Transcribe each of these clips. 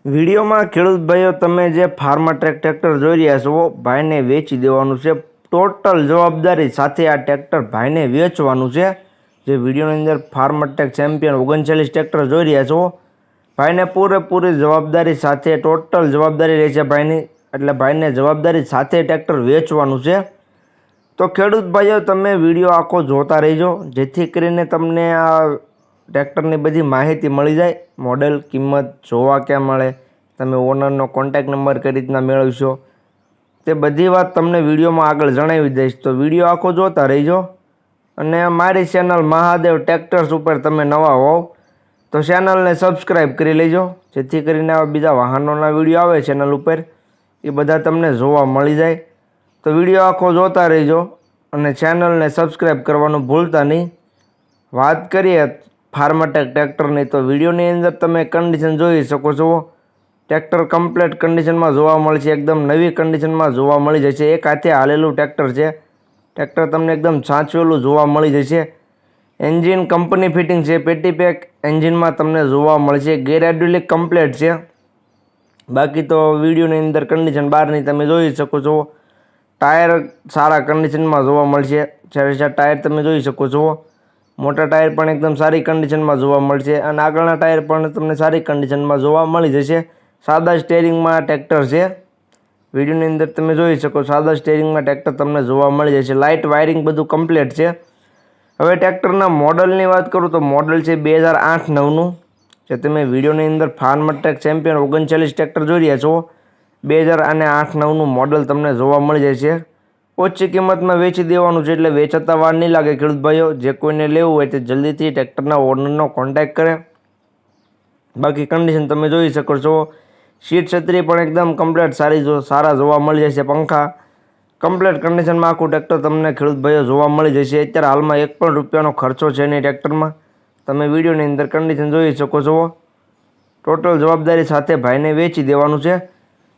વિડીયોમાં ખેડૂત ભાઈઓ તમે જે ફાર્મા ટ્રેક્ટર જોઈ રહ્યા છો ભાઈને વેચી દેવાનું છે. ટોટલ જવાબદારી સાથે આ ટ્રેક્ટર ભાઈને વેચવાનું છે. જે વિડીયોની અંદર ફાર્મા ચેમ્પિયન 39 ટ્રેક્ટર જોઈ રહ્યા છો ભાઈને પૂરેપૂરી જવાબદારી સાથે ટોટલ જવાબદારી રહેશે ભાઈની. એટલે ભાઈને જવાબદારી સાથે ટ્રેક્ટર વેચવાનું છે. તો ખેડૂત ભાઈઓ તમે વિડીયો આખો જોતા રહેજો જેથી કરીને તમને આ ટ્રેક્ટરની બધી માહિતી મળી જાય. મોડેલ, કિંમત, જોવા ક્યાં મળે, તમે ઓનરનો કોન્ટેક નંબર કઈ રીતના મેળવશો તે બધી વાત તમને વિડીયોમાં આગળ જણાવી દઈશ. તો વિડીયો આખો જોતા રહેજો. અને મારી ચેનલ મહાદેવ ટ્રેક્ટર્સ ઉપર તમે નવા હોવ તો ચેનલને સબસ્ક્રાઈબ કરી લેજો જેથી કરીને આવા બીજા વાહનોના વિડીયો આવે ચેનલ ઉપર એ બધા તમને જોવા મળી જાય. તો વિડીયો આખો જોતા રહેજો અને ચેનલને સબસ્ક્રાઈબ કરવાનું ભૂલતા નહીં. વાત કરીએ ફાર્માટેક ટ્રેક્ટરની તો વિડીયોની અંદર તમે કન્ડિશન જોઈ શકો છો. ટ્રેક્ટર કમ્પ્લીટ કન્ડિશનમાં જોવા મળશે, એકદમ નવી કન્ડિશનમાં જોવા મળી જશે. એક હાથે હાલેલું ટ્રેક્ટર છે. ટ્રેક્ટર તમને એકદમ સાચવેલું જોવા મળી જશે. એન્જિન કંપની ફિટિંગ છે, પેટી પેક એન્જિનમાં તમને જોવા મળશે. ગેર હાઇડ્રોલિક કમ્પ્લીટ છે. બાકી તો વિડીયોની અંદર કન્ડિશન બહારની તમે જોઈ શકો છો. ટાયર સારા કન્ડિશનમાં જોવા મળશે. ચારે ટાયર તમે જોઈ શકો છો. મોટા ટાયર પણ એકદમ સારી કન્ડિશનમાં જોવા મળશે અને આગળના ટાયર પણ તમને સારી કન્ડિશનમાં જોવા મળી જશે. સાદા સ્ટેરિંગમાં ટ્રેક્ટર છે. વિડીયોની અંદર તમે જોઈ શકો સાદા સ્ટેરિંગમાં ટ્રેક્ટર તમને જોવા મળી જશે. લાઇટ વાયરિંગ બધું કમ્પ્લીટ છે. હવે ટ્રેક્ટરના મોડલની વાત કરું તો મોડલ છે 2008-9નું. જે તમે વિડીયોની અંદર ફાર્મા ચેમ્પિયન 39 ટ્રેક્ટર જોઈ રહ્યા છો 2008-9નું મોડલ તમને જોવા મળી જશે. ઓછી કિંમતમાં વેચી દેવાનું છે એટલે વેચાતા વાર નહીં લાગે ખેડૂત ભાઈઓ. જે કોઈને લેવું હોય તે જલ્દીથી ટ્રેક્ટરના ઓનરનો કોન્ટેક્ટ કરે. બાકી કન્ડિશન તમે જોઈ શકો છો. સીટ છત્રી પણ એકદમ કમ્પ્લીટ સારા જોવા મળી જશે. પંખા કમ્પ્લીટ કન્ડિશનમાં આખું ટ્રેક્ટર તમને ખેડૂત ભાઈઓ જોવા મળી જશે. અત્યારે હાલમાં એક પણ રૂપિયાનો ખર્ચો છે નહીં ટ્રેક્ટરમાં. તમે વિડીયોની અંદર કન્ડિશન જોઈ શકો છો. ટોટલ જવાબદારી સાથે ભાઈને વેચી દેવાનું છે.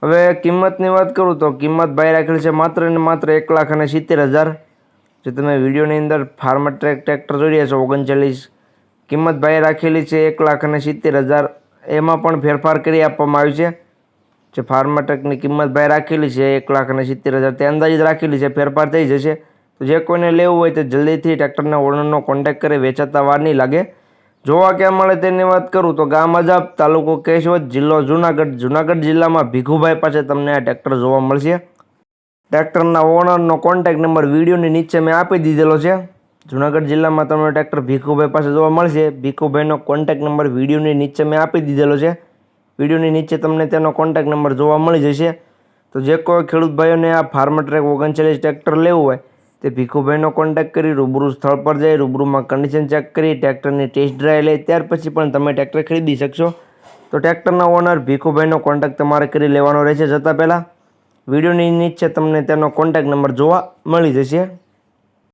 હવે કિંમતની વાત કરું તો કિંમત ભાઈ રાખેલી છે માત્ર ને માત્ર 1,70,000. જે તમે વિડીયોની અંદર ફાર્મા ટ્રેક્ટર જોઈ રહ્યા છો 39 કિંમત ભાઈ રાખેલી છે 1,70,000. એમાં પણ ફેરફાર કરી આપવામાં આવ્યું છે. જે ફાર્માટેકની કિંમત ભાઈ રાખેલી છે 1,70,000 તે અંદાજિત રાખેલી છે, ફેરફાર થઈ જશે. તો જે કોઈને લેવું હોય તે જલ્દીથી ટ્રેક્ટરના ઓનરનો કોન્ટેક્ટ કરે, વેચાતા વાર નહીં લાગે. જોવા ક્યાં મળે તેની વાત કરું તો ગામ અજાબ, તાલુકો કેશોદ, જિલ્લો જુનાગઢ. જુનાગઢ જિલ્લામાં ભીખુભાઈ પાસે તમને આ ટ્રેક્ટર જોવા મળશે. ટ્રેક્ટરના ઓનરનો કોન્ટેક્ટ નંબર વિડીયોની નીચે મેં આપી દીધેલો છે. જુનાગઢ જિલ્લામાં તમને ટ્રેક્ટર ભીખુભાઈ પાસે જોવા મળશે. ભીખુભાઈનો કોન્ટેક્ટ નંબર વિડીયોની નીચે મેં આપી દીધેલો છે. વિડીયોની નીચે તમને તેનો કોન્ટેક્ટ નંબર જોવા મળી જશે. તો જે કોઈ ખેડૂત ભાઈઓને આ ફાર્માટ્રેક 39 ટ્રેક્ટર લેવું હોય તે ભીખુભાઈનો કોન્ટેક્ટ કરી રૂબરૂ સ્થળ પર જઈ રૂબરૂમાં કન્ડિશન ચેક કરી ટ્રેક્ટરની ટેસ્ટ ડ્રાઈવ લે ત્યાર પછી પણ તમે ટ્રેક્ટર ખરીદી શકશો. તો ટ્રેક્ટરના ઓનર ભીખુભાઈનો કોન્ટેક્ટ તમારે કરી લેવાનો રહેશે. જતાં પહેલાં વિડીયોની નીચે તમને તેનો કોન્ટેક્ટ નંબર જોવા મળી જશે.